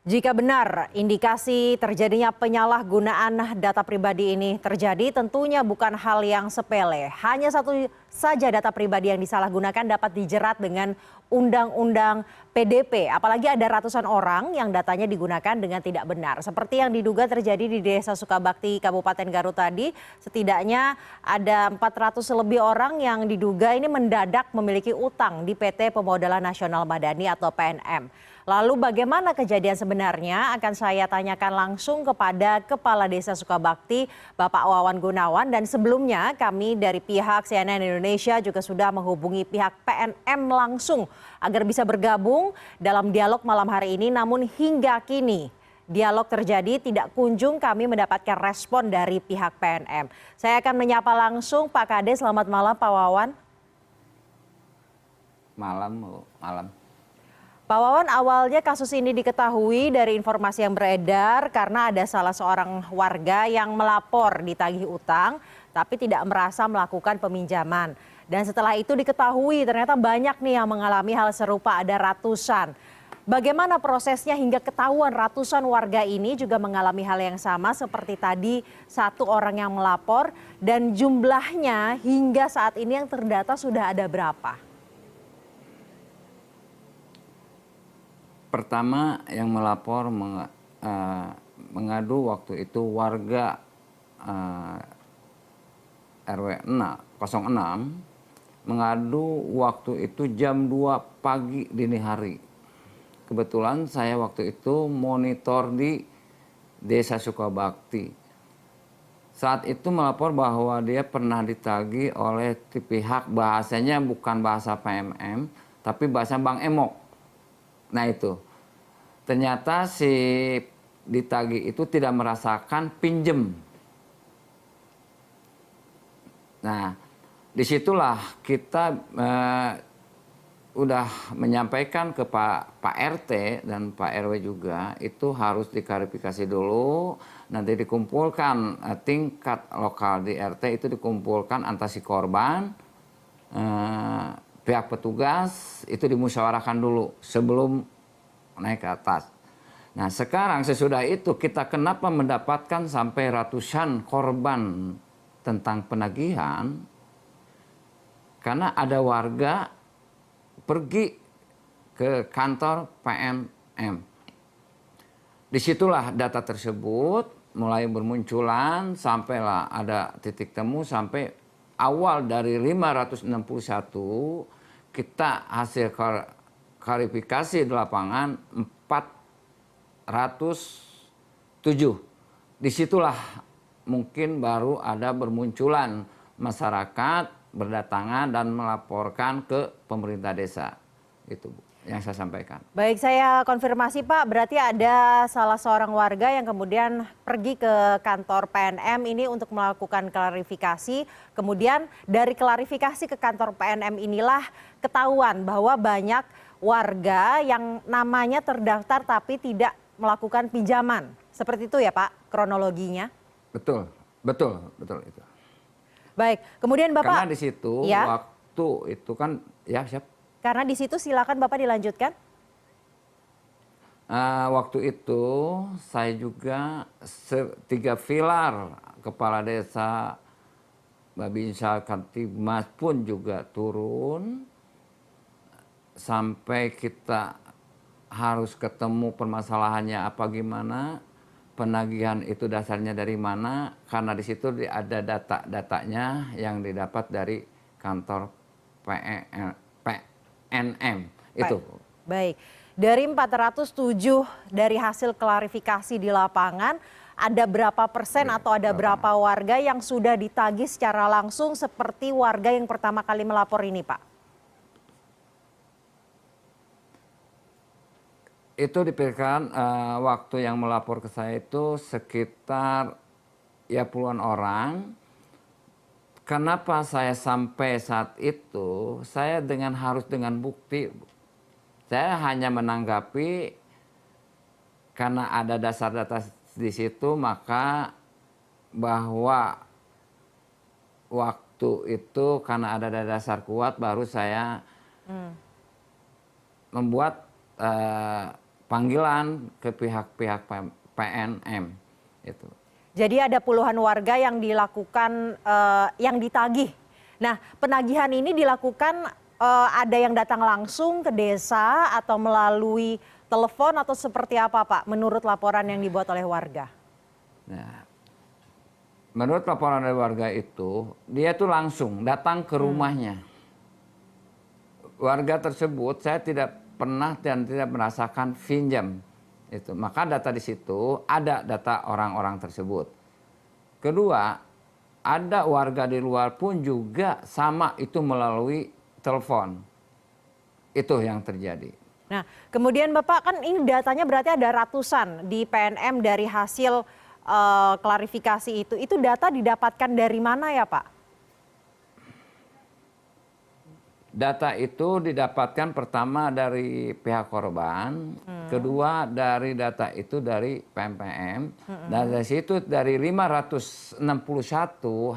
Jika benar indikasi terjadinya penyalahgunaan data pribadi ini terjadi, tentunya bukan hal yang sepele. Hanya satu saja data pribadi yang disalahgunakan dapat dijerat dengan Undang-Undang PDP. Apalagi ada ratusan orang yang datanya digunakan dengan tidak benar. Seperti yang diduga terjadi di Desa Sukabakti, Kabupaten Garut tadi, setidaknya ada 400 lebih orang yang diduga ini mendadak memiliki utang di PT Pemodalan Nasional Madani atau PNM. Lalu bagaimana kejadian sebenarnya akan saya tanyakan langsung kepada Kepala Desa Sukabakti, Bapak Wawan Gunawan. Dan sebelumnya kami dari pihak CNN Indonesia juga sudah menghubungi pihak PNM langsung agar bisa bergabung dalam dialog malam hari ini. Namun hingga kini dialog terjadi tidak kunjung kami mendapatkan respon dari pihak PNM. Saya akan menyapa langsung Pak Kades. Selamat malam Pak Wawan. Malam. Pak Wawan, awalnya kasus ini diketahui dari informasi yang beredar karena ada salah seorang warga yang melapor ditagih utang tapi tidak merasa melakukan peminjaman. Dan setelah itu diketahui ternyata banyak nih yang mengalami hal serupa, ada ratusan. Bagaimana prosesnya hingga ketahuan ratusan warga ini juga mengalami hal yang sama seperti tadi satu orang yang melapor, dan jumlahnya hingga saat ini yang terdata sudah ada berapa? Pertama yang melapor mengadu waktu itu warga RW 06 mengadu waktu itu jam 2 pagi dini hari. Kebetulan saya waktu itu monitor di Desa Sukabakti. Saat itu melapor bahwa dia pernah ditagih oleh pihak, bahasanya bukan bahasa PMM tapi bahasa Bang Emok. Nah itu, ternyata si ditagih itu tidak merasakan pinjem. Nah, disitulah kita udah menyampaikan ke Pak RT dan Pak RW juga, itu harus diklarifikasi dulu, nanti dikumpulkan tingkat lokal di RT itu dikumpulkan antara si korban, pihak petugas itu dimusyawarahkan dulu sebelum naik ke atas. Nah sekarang sesudah itu kita kenapa mendapatkan sampai ratusan korban tentang penagihan? Karena ada warga pergi ke kantor PNM. Disitulah data tersebut mulai bermunculan sampailah ada titik temu sampai awal dari 561 kita hasil klarifikasi di lapangan 407. Disitulah mungkin baru ada bermunculan masyarakat berdatangan dan melaporkan ke pemerintah desa. Itu Bu, yang saya sampaikan. Baik, saya konfirmasi Pak, berarti ada salah seorang warga yang kemudian pergi ke kantor PNM ini untuk melakukan klarifikasi. Kemudian dari klarifikasi ke kantor PNM inilah ketahuan bahwa banyak warga yang namanya terdaftar tapi tidak melakukan pinjaman. Seperti itu ya Pak kronologinya? Betul itu. Baik, kemudian Bapak. Karena di situ ya, waktu itu kan ya siap. Karena di situ silakan Bapak dilanjutkan. Waktu itu saya juga 3 pilar kepala desa, Babinsa, Kamtibmas pun juga turun sampai kita harus ketemu permasalahannya apa gimana, penagihan itu dasarnya dari mana, karena di situ ada data-datanya yang didapat dari kantor PNM itu. Baik, dari 407 dari hasil klarifikasi di lapangan, ada berapa persen atau ada berapa warga yang sudah ditagih secara langsung seperti warga yang pertama kali melapor ini Pak? Itu diperkirakan waktu yang melapor ke saya itu sekitar ya puluhan orang. Kenapa saya sampai saat itu, saya harus dengan bukti. Saya hanya menanggapi karena ada dasar data di situ, maka bahwa waktu itu karena ada dasar kuat baru saya membuat panggilan ke pihak-pihak PNM itu. Jadi ada puluhan warga yang dilakukan yang ditagih. Nah, penagihan ini dilakukan ada yang datang langsung ke desa atau melalui telepon atau seperti apa, Pak? Menurut laporan yang dibuat oleh warga. Nah, menurut laporan dari warga itu, dia tuh langsung datang ke rumahnya. Warga tersebut saya tidak pernah dan tidak merasakan pinjam itu. Maka data di situ ada data orang-orang tersebut. Kedua, ada warga di luar pun juga sama itu melalui telepon. Itu yang terjadi. Nah, kemudian Bapak kan ini datanya berarti ada ratusan di PNM dari hasil klarifikasi itu. Itu data didapatkan dari mana ya, Pak? Data itu didapatkan pertama dari pihak korban, kedua dari data itu dari PMPM, dan dari situ dari 561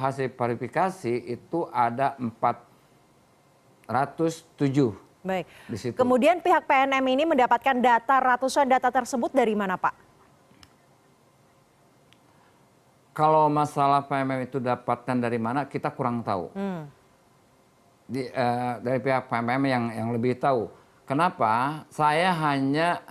hasil verifikasi itu ada 407. Baik. Di situ. Kemudian pihak PNM ini mendapatkan data ratusan data tersebut dari mana, Pak? Kalau masalah PMM itu dapatkan dari mana kita kurang tahu. Dari pihak PMM yang lebih tahu. Kenapa? Saya hanya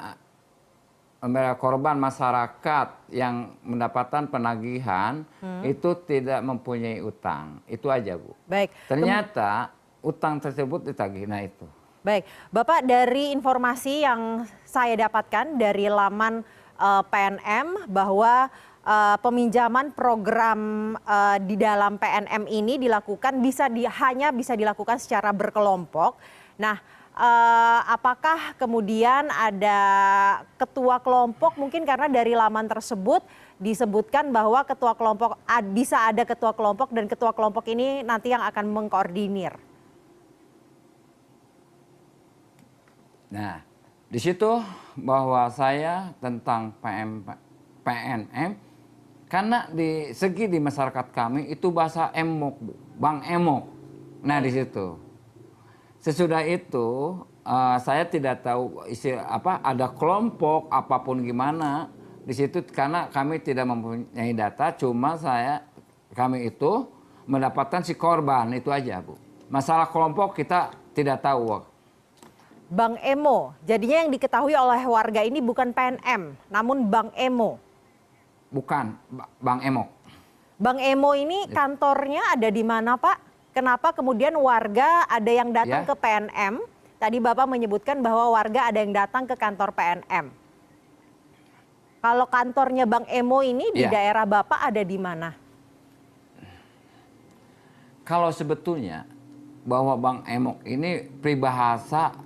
membela korban masyarakat yang mendapatkan penagihan itu tidak mempunyai utang. Itu aja, Bu. Baik. Ternyata utang tersebut ditagih. Nah itu. Baik, Bapak, dari informasi yang saya dapatkan dari laman PNM bahwa peminjaman program di dalam PNM ini dilakukan hanya bisa dilakukan secara berkelompok. Nah, apakah kemudian ada ketua kelompok, mungkin karena dari laman tersebut disebutkan bahwa ketua kelompok bisa ada ketua kelompok dan ketua kelompok ini nanti yang akan mengkoordinir. Nah, di situ bahwa saya tentang PNM, karena di segi di masyarakat kami itu bahasa emok, Bu. Bang Emok. Nah, di situ. Sesudah itu saya tidak tahu ada kelompok apapun gimana di situ karena kami tidak mempunyai data, cuma kami itu mendapatkan si korban itu aja, Bu. Masalah kelompok kita tidak tahu. Bang Emo, jadinya yang diketahui oleh warga ini bukan PNM, namun Bang Emo. Bukan, Bang Emok. Bang Emo ini kantornya ada di mana, Pak? Kenapa kemudian warga ada yang datang ke PNM? Tadi Bapak menyebutkan bahwa warga ada yang datang ke kantor PNM. Kalau kantornya Bang Emo ini di daerah Bapak ada di mana? Kalau sebetulnya bahwa Bang Emok ini peribahasa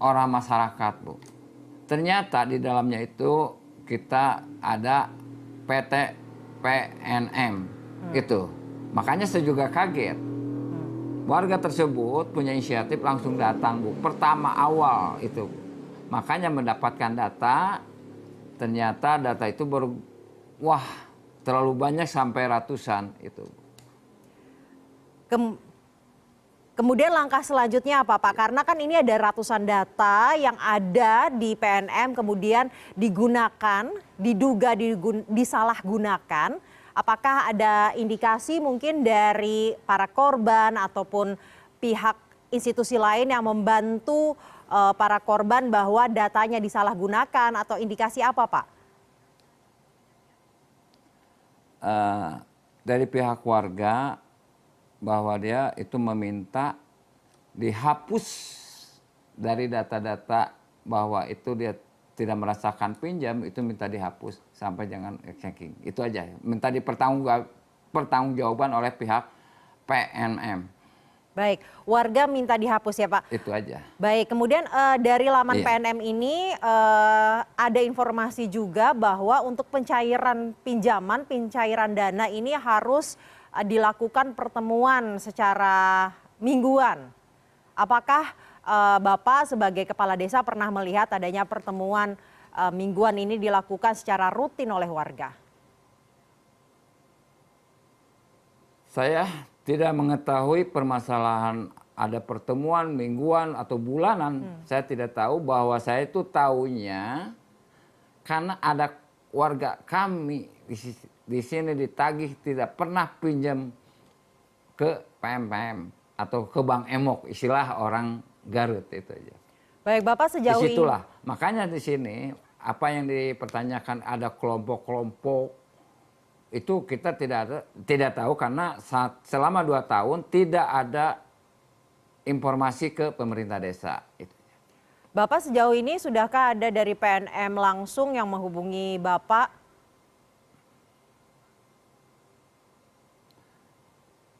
orang masyarakat, Bu. Ternyata di dalamnya itu kita ada PT PNM itu. Makanya saya juga kaget. Warga tersebut punya inisiatif langsung datang, Bu. Pertama awal itu. Makanya mendapatkan data, ternyata data itu terlalu banyak sampai ratusan itu. Kemudian langkah selanjutnya apa, Pak? Karena kan ini ada ratusan data yang ada di PNM kemudian diduga disalahgunakan. Apakah ada indikasi mungkin dari para korban ataupun pihak institusi lain yang membantu para korban bahwa datanya disalahgunakan atau indikasi apa, Pak? Dari pihak warga bahwa dia itu meminta dihapus dari data-data bahwa itu dia tidak merasakan pinjam, itu minta dihapus sampai jangan checking. Itu aja, minta dipertanggungjawaban oleh pihak PNM. Baik, warga minta dihapus ya, Pak? Itu aja. Baik, kemudian dari laman PNM ini ada informasi juga bahwa untuk pencairan dana ini harus dilakukan pertemuan secara mingguan. Apakah Bapak sebagai kepala desa pernah melihat adanya pertemuan mingguan ini dilakukan secara rutin oleh warga? Saya tidak mengetahui permasalahan ada pertemuan mingguan atau bulanan. Saya tidak tahu, bahwa saya itu tahunya karena ada warga kami di sini ditagih tidak pernah pinjam ke PMPM atau ke Bank Emok, istilah orang Garut itu aja. Baik, Bapak sejauh ini. Disitulah, makanya di sini apa yang dipertanyakan ada kelompok-kelompok itu kita tidak tahu karena selama 2 tahun tidak ada informasi ke pemerintah desa. Bapak sejauh ini sudahkah ada dari PNM langsung yang menghubungi Bapak?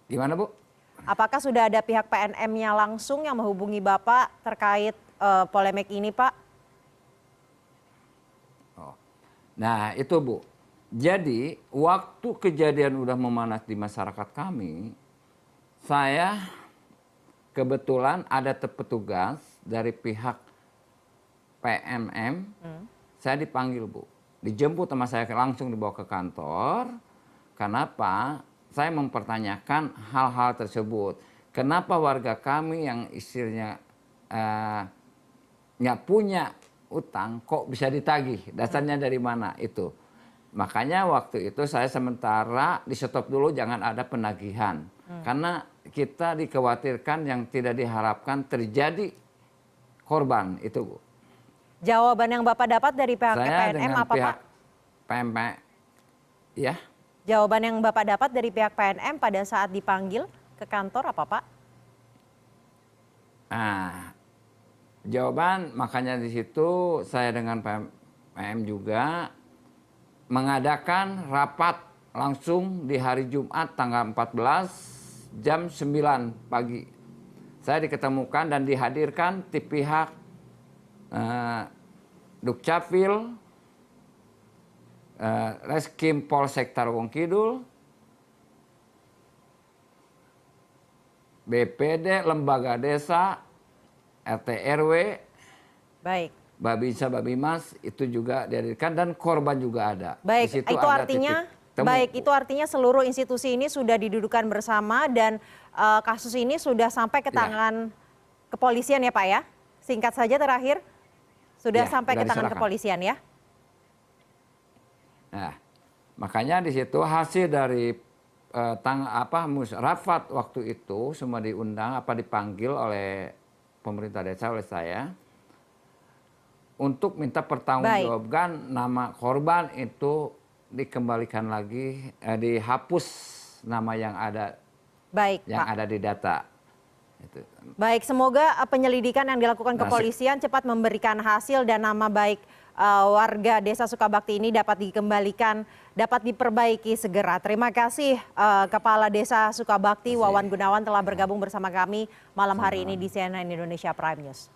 Gimana Bu? Apakah sudah ada pihak PNM-nya langsung yang menghubungi Bapak terkait polemik ini, Pak? Oh. Nah itu Bu. Jadi waktu kejadian udah memanas di masyarakat kami, saya kebetulan ada petugas dari pihak PMM, saya dipanggil Bu. Dijemput sama saya langsung dibawa ke kantor. Kenapa? Saya mempertanyakan hal-hal tersebut. Kenapa warga kami yang istilahnya nggak punya utang kok bisa ditagih? Dasarnya dari mana itu? Makanya waktu itu saya sementara di stop dulu jangan ada penagihan. Karena kita dikhawatirkan yang tidak diharapkan terjadi korban itu Bu. Jawaban yang Bapak dapat dari pihak Saya PNM dengan apa, pihak Pak? PMP, ya. Jawaban yang Bapak dapat dari pihak PNM pada saat dipanggil ke kantor apa, Pak? Nah, jawaban makanya di situ saya dengan PM juga mengadakan rapat langsung di hari Jumat tanggal 14 jam 9 pagi. Saya diketemukan dan dihadirkan di pihak Dukcapil, Reskrim Polsek Tarogong Kidul, BPD, Lembaga Desa, RT RW, Baik. Babinsa Babimas itu juga dihadirkan dan korban juga ada. Baik, Di situ itu ada artinya titik temu. baik, itu artinya seluruh institusi ini sudah didudukan bersama dan kasus ini sudah sampai ke Ya. tangan kepolisian ya, Pak ya? Singkat saja terakhir, sudah Ya, sampai sudah ke tangan diserahkan. kepolisian ya? Nah, makanya di situ hasil dari rapat waktu itu semua diundang dipanggil oleh pemerintah desa oleh saya untuk minta pertanggungjawaban nama korban itu dikembalikan lagi dihapus nama yang ada Baik, Pak. ada di data. Itu. Baik, semoga penyelidikan yang dilakukan kepolisian cepat memberikan hasil dan nama baik warga Desa Sukabakti ini dapat dikembalikan, dapat diperbaiki segera. Terima kasih Kepala Desa Sukabakti Wawan Gunawan telah bergabung bersama kami malam hari ini di CNN Indonesia Prime News.